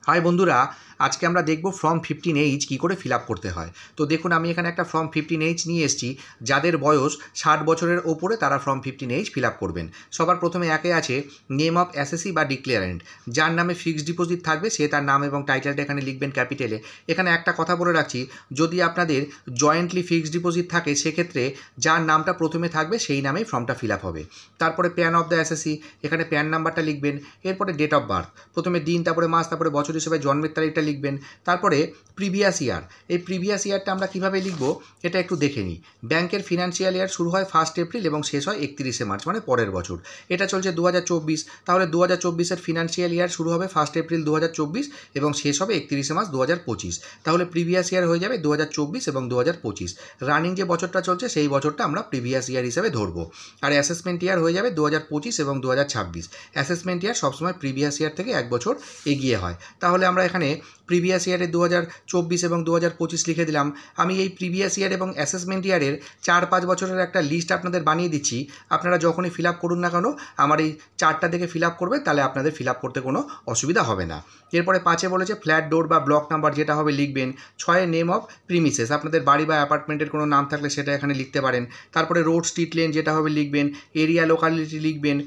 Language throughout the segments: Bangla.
হাই বন্ধুরা, আজকে আমরা দেখব ফর্ম 15H কী করে ফিল আপ করতে হয়। তো দেখুন, আমি এখানে একটা ফর্ম 15H নিয়ে এসেছি। যাদের বয়স 60 বছরের ওপরে তারা ফর্ম 15H ফিল আপ করবেন। সবার প্রথমে একে আছে নেম অফ অ্যাসেসি বা ডিক্লেয়ারেন্ট। যার নামে ফিক্সড ডিপোজিট থাকবে সে তার নাম এবং টাইটেলটা এখানে লিখবেন ক্যাপিটালে। এখানে একটা কথা বলে রাখছি, যদি আপনাদের জয়েন্টলি ফিক্সড ডিপোজিট থাকে সেক্ষেত্রে যার নামটা প্রথমে থাকবে সেই নামেই ফর্মটা ফিল আপ হবে। তারপরে প্যান অফ দ্য অ্যাসেসি, এখানে প্যান নাম্বারটা লিখবেন। এরপরে ডেট অফ বার্থ, প্রথমে দিন, তারপরে মাস, তারপরে বছর হিসেবে জন্মের তারিখটা লিখবেন। তারপরে প্রিভিয়াস ইয়ার, এই প্রিভিয়াস ইয়ারটা আমরা কীভাবে লিখব এটা একটু দেখে নিই। ব্যাংকের ফিনান্সিয়াল ইয়ার শুরু হয় 1 এপ্রিল এবং শেষ হয় 31 মার্চ, মানে পরের বছর। এটা চলছে 2024, তাহলে 2024-এর ফিনান্সিয়াল ইয়ার শুরু হবে 1 এপ্রিল 2024 এবং শেষ হবে 31 মার্চ 2025। তাহলে প্রিভিয়াস ইয়ার হয়ে যাবে 2024 এবং 2025। রানিং যে বছরটা চলছে সেই বছরটা আমরা প্রিভিয়াস ইয়ার হিসেবে ধরবো। আর অ্যাসেসমেন্ট ইয়ার হয়ে যাবে 2025 এবং 2026। অ্যাসেসমেন্ট ইয়ার সবসময় প্রিভিয়াস ইয়ার থেকে এক বছর এগিয়ে হয়। তাহলে আমরা এখানে প্রিভিয়াস ইয়ারে 2024 এবং 2025 লিখে দিলাম। আমি এই প্রিভিয়াস ইয়ার এবং অ্যাসেসমেন্ট ইয়ারের 4-5 বছরের একটা লিস্ট আপনাদের বানিয়ে দিচ্ছি। আপনারা যখনই ফিল আপ করুন না কেন আমার এই চারটা থেকে ফিল আপ করবেন, তাহলে আপনাদের ফিল আপ করতে কোনো অসুবিধা হবে না। এরপরে 5-এ বলেছে ফ্ল্যাট ডোর বা ব্লক নাম্বার যেটা হবে লিখবেন। 6-এ নেম অফ প্রিমিসেস, আপনাদের বাড়ি বা অ্যাপার্টমেন্টের কোনো নাম থাকলে সেটা এখানে লিখতে পারেন। তারপরে রোড, স্ট্রিট, লেন যেটা হবে লিখবেন। এরিয়া, লোকালিটি লিখবেন।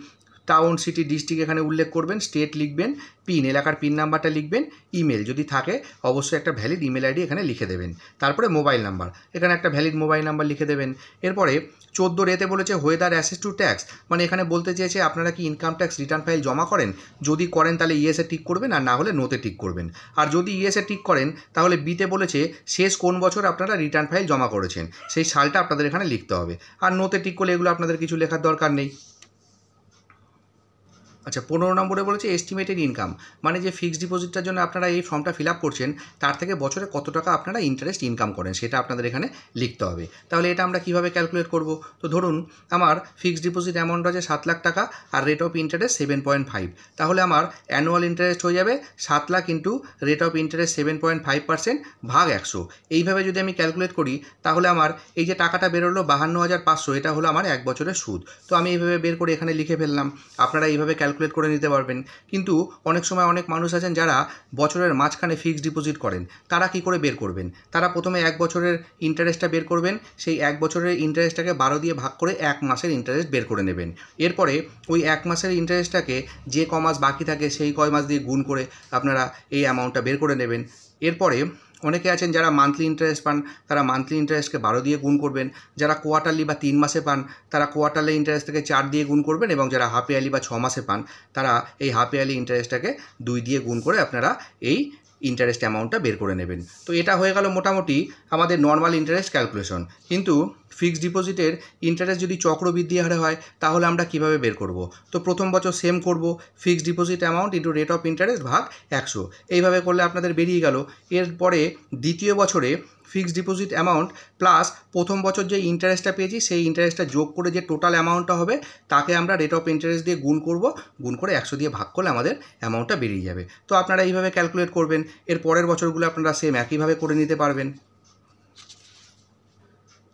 টাউন, সিটি, ডিস্ট্রিক্ট এখানে উল্লেখ করবেন। স্টেট লিখবেন। পিন, এলাকার পিন নাম্বারটা লিখবেন। ইমেল যদি থাকে অবশ্যই একটা ভ্যালিড ইমেল আইডি এখানে লিখে দেবেন। তারপরে মোবাইল নাম্বার, এখানে একটা ভ্যালিড মোবাইল নাম্বার লিখে দেবেন। এরপরে 14 বলেছে হোয়েদার অ্যাসেস টু ট্যাক্স, মানে এখানে বলতে চেয়েছে আপনারা কি ইনকাম ট্যাক্স রিটার্ন ফাইল জমা করেন। যদি করেন তাহলে ইয়েসে টিক করবেন, আর না হলে নোতে টিক করবেন। আর যদি ইয়েসে টিক করেন তাহলে বিতে বলেছে শেষ কোন বছর আপনারা রিটার্ন ফাইল জমা করেছেন সেই সালটা আপনাদের এখানে লিখতে হবে। আর নোতে টিক করলে এগুলো আপনাদের কিছু লেখার দরকার নেই। আচ্ছা, 15 নম্বরে বলেছে এস্টিমেটেড ইনকাম, মানে যে ফিক্সড ডিপোজিটটার জন্য আপনারা এই ফর্মটা ফিল আপ করছেন তার থেকে বছরে কত টাকা আপনারা ইন্টারেস্ট ইনকাম করেন সেটা আপনাদের এখানে লিখতে হবে। তাহলে এটা আমরা কীভাবে ক্যালকুলেট করব? তো ধরুন আমার ফিক্সড ডিপোজিট অ্যামাউন্ট আছে 7 লাখ টাকা আর রেট অফ ইন্টারেস্ট 7.5, তাহলে আমার অ্যানুয়াল ইন্টারেস্ট হয়ে যাবে 7 lakh into rate of interest 7.5% ভাগ 100। এইভাবে যদি আমি ক্যালকুলেট করি তাহলে আমার এই যে টাকাটা বেরোলো 52,500, এটা হলো আমার 1 বছরের সুদ। তো আমি এইভাবে বের করে এখানে লিখে ফেললাম। আপনারা এইভাবে ক্যালকুলেট করে নিতে পারবেন। কিন্তু অনেক সময় অনেক মানুষ আছেন যারা বছরের মাঝখানে ফিক্সড ডিপোজিট করেন, তারা কি করে বের করবেন? তারা প্রথমে 1 বছরের ইন্টারেস্টটা বের করবেন, সেই 1 বছরের ইন্টারেস্টটাকে 12 দিয়ে ভাগ করে 1 মাসের ইন্টারেস্ট বের করে নেবেন। এরপরে ওই 1 মাসের ইন্টারেস্টটাকে যে ক মাস বাকি থাকে সেই কয় মাস দিয়ে গুণ করে আপনারা এই অ্যামাউন্টটা বের করে নেবেন। এরপরে অনেকে আছেন যারা মান্থলি ইন্টারেস্ট পান, তারা মান্থলি ইন্টারেস্টকে 12 দিয়ে গুণ করবেন। যারা কোয়ার্টারলি বা 3 মাসে পান তারা কোয়ার্টারলি ইন্টারেস্ট থেকে 4 দিয়ে গুণ করবেন, এবং যারা হাফ ইয়ারলি বা 6 মাসে পান তারা এই হাফ ইয়ারলি ইন্টারেস্টটাকে 2 দিয়ে গুণ করে আপনারা এই ইন্টারেস্ট অ্যামাউন্টটা বের করে নেবেন। তো এটা হয়ে গেল মোটামুটি আমাদের নর্মাল ইন্টারেস্ট ক্যালকুলেশন। কিন্তু ফিক্সড ডিপোজিটের ইন্টারেস্ট যদি চক্রবৃদ্ধি হারে হয় তাহলে আমরা কিভাবে বের করব? তো প্রথম বছর সেম করব, fixed deposit amount into rate of interest ভাগ 100। এইভাবে করলে আপনাদের বেরিয়ে গেল। এরপরে দ্বিতীয় বছরে ফিক্সড ডিপোজিট অ্যামাউন্ট প্লাস প্রথম বছর যে ইন্টারেস্টটা পেয়েছি সেই ইন্টারেস্টটা যোগ করে যে টোটাল অ্যামাউন্টটা হবে তাকে আমরা রেট অফ ইন্টারেস্ট দিয়ে গুণ করব, গুণ করে 100 দিয়ে ভাগ করলে আমাদের অ্যামাউন্টটা বেরিয়ে যাবে। তো আপনারা এইভাবে ক্যালকুলেট করবেন। এর পরের বছরগুলো আপনারা সেম একইভাবে করে নিতে পারবেন।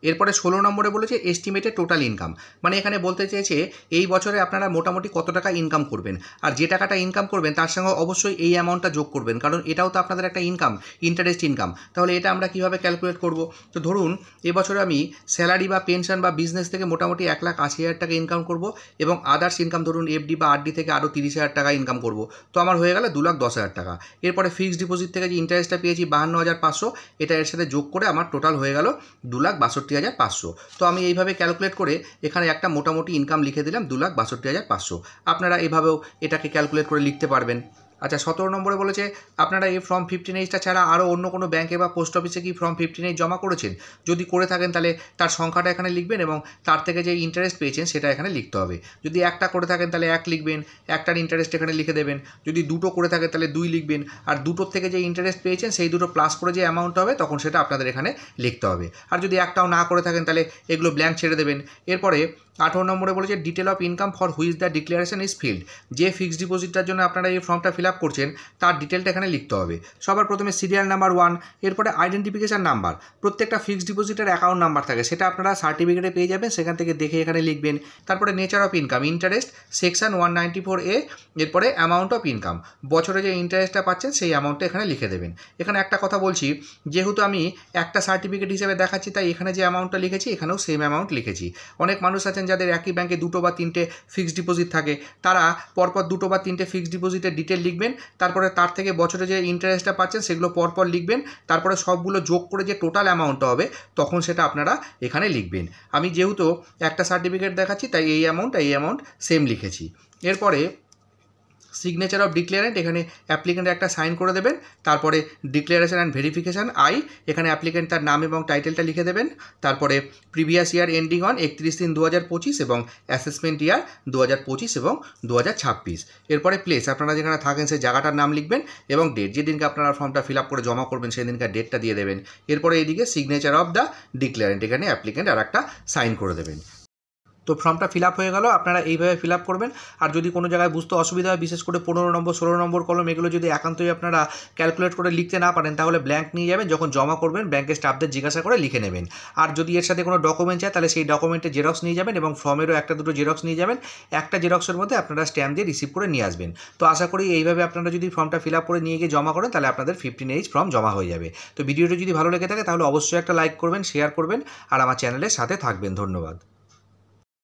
এরপরে 16 নম্বরে বলেছে এস্টিমেটেড টোটাল ইনকাম, মানে এখানে বলতে চেয়েছে এই বছরে আপনারা মোটামুটি কত টাকা ইনকাম করবেন, আর যে টাকাটা ইনকাম করবেন তার সঙ্গে অবশ্যই এই অ্যামাউন্টটা যোগ করবেন, কারণ এটাও তো আপনাদের একটা ইনকাম, ইন্টারেস্ট ইনকাম। তাহলে এটা আমরা কীভাবে ক্যালকুলেট করব? তো ধরুন এবছরে আমি স্যালারি বা পেনশন বা বিজনেস থেকে মোটামুটি 1,80,000 টাকা ইনকাম করব, এবং আদার্স ইনকাম ধরুন এফডি বা আরডি থেকে আরও 30,000 টাকা ইনকাম করব। তো আমার হয়ে গেল 2,10,000 টাকা। এরপরে ফিক্সড ডিপোজিট থেকে যে ইন্টারেস্টটা পেয়েছি 52,500, এটা এর সাথে যোগ করে আমার টোটাল হয়ে গেল 2,62,500। তো আমি এইভাবে ক্যালকুলেট করে এখানে একটা মোটামুটি ইনকাম লিখে দিলাম 2,62,500। আপনারা এইভাবেও এটাকে ক্যালকুলেট করে লিখতে পারবেন। আচ্ছা, 17 নম্বরে বলেছে আপনারা এই ফর্ম 15H ছাড়া আরও অন্য কোনো ব্যাঙ্কে বা পোস্ট অফিসে কি ফর্ম 15H জমা করেছেন? যদি করে থাকেন তাহলে তার সংখ্যাটা এখানে লিখবেন এবং তার থেকে যে ইন্টারেস্ট পেয়েছেন সেটা এখানে লিখতে হবে। যদি একটা করে থাকেন তাহলে 1 লিখবেন, একটার ইন্টারেস্ট এখানে লিখে দেবেন। যদি দুটো করে থাকে তাহলে 2 লিখবেন, আর দুটোর থেকে যে ইন্টারেস্ট পেয়েছেন সেই দুটো প্লাস করে যে অ্যামাউন্ট হবে তখন সেটা আপনাদের এখানে লিখতে হবে। আর যদি একটাও না করে থাকেন তাহলে এগুলো ব্ল্যাঙ্ক ছেড়ে দেবেন। এরপরে 18 নম্বরে বলেছে detail of income for which the declaration is field, যে ফিক্সড ডিপোজিটটার জন্য আপনারা এই ফর্মটা ফিল ফিল আপ করছেন তার ডিটেলটা এখানে লিখতে হবে। সবার প্রথমে সিরিয়াল নাম্বার 1, এরপরে আইডেন্টিফিকেশান নাম্বার। প্রত্যেকটা ফিক্সড ডিপোজিটের অ্যাকাউন্ট নাম্বার থাকে, সেটা আপনারা সার্টিফিকেটে পেয়ে যাবেন, সেখান থেকে দেখে এখানে লিখবেন। তারপরে nature of income, interest section 194A, এরপরে অ্যামাউন্ট অফ ইনকাম, বছরে যে ইন্টারেস্টটা পাচ্ছেন সেই অ্যামাউন্টটা এখানে লিখে দেবেন। এখানে একটা কথা বলছি, যেহেতু আমি একটা সার্টিফিকেট হিসেবে দেখাচ্ছি তাই এখানে যে অ্যামাউন্টটা লিখেছি এখানেও সেম অ্যামাউন্ট লিখেছি। অনেক মানুষ আছেন যাদের একই ব্যাংকে 2 বা 3টে ফিক্সড ডিপোজিট থাকে, তারা পরপর 2 বা 3টে ফিক্সড ডিপোজিটের ডিটেল লিখবেন, তারপরে তার থেকে বছরে যে ইন্টারেস্টটা পাচ্ছেন সেগুলো পরপর লিখবেন, তারপরে সবগুলো যোগ করে যে টোটাল অ্যামাউন্টটা হবে তখন সেটা আপনারা এখানে লিখবেন। আমি যেহেতু একটা সার্টিফিকেট দেখাচ্ছি তাই এই অ্যামাউন্ট সেম লিখেছি। এরপরে সিগনেচার অফ ডিক্লারেন্ট, এখানে অ্যাপ্লিকেন্ট একটা সাইন করে দেবেন। তারপরে ডিক্লারেশন অ্যান্ড ভেরিফিকেশান এখানে অ্যাপ্লিকেন্ট তার নাম এবং টাইটেলটা লিখে দেবেন। তারপরে প্রিভিয়াস ইয়ার এন্ডিং অন 31/3/2025 এবং অ্যাসেসমেন্ট ইয়ার 2025 এবং 2026। এরপরে প্লেস, আপনারা যেখানে থাকেন সেই জায়গাটার নাম লিখবেন এবং ডেট, যেদিনকে আপনারা ফর্মটা ফিল আপ করে জমা করবেন সেই দিনকার ডেটটা দিয়ে দেবেন। এরপরে এইদিকে সিগনেচার অফ দ্য ডিক্লারেন্ট, এখানে অ্যাপ্লিকেন্ট আর একটা সাইন করে দেবেন। তো ফর্মটা ফিল আপ হয়ে গেল, আপনারা এইভাবে ফিল আপ করবেন। আর যদি কোনো জায়গায় বুঝতে অসুবিধা হয়, বিশেষ করে 15 নম্বর 16 নম্বর কলম এগুলো যদি একান্তই আপনারা ক্যালকুলেট করে লিখতে না পারেন তাহলে ব্ল্যাঙ্ক নিয়ে যাবেন, যখন জমা করবেন ব্যাংকের স্টাফদের জিজ্ঞাসা করে লিখে নেবেন। আর যদি এর সাথে কোনো ডকুমেন্ট চায় তাহলে সেই ডকুমেন্টের জেরক্স নিয়ে যাবেন এবং ফর্মেরও 1-2 জেরক্স নিয়ে যাবেন। একটা জেরক্সের মধ্যে আপনারা স্ট্যাম্প দিয়ে রিসিভ করে নিয়ে আসবেন। তো আশা করি এইভাবে আপনারা যদি ফর্মটা ফিল আপ করে নিয়ে গিয়ে জমা করেন তাহলে আপনাদের 15H ফর্ম জমা হয়ে যাবে। তো ভিডিওটি যদি ভালো লেগে থাকে তাহলে অবশ্যই একটা লাইক করবেন, শেয়ার করবেন আর আমার চ্যানেলের সাথে থাকবেন। ধন্যবাদ।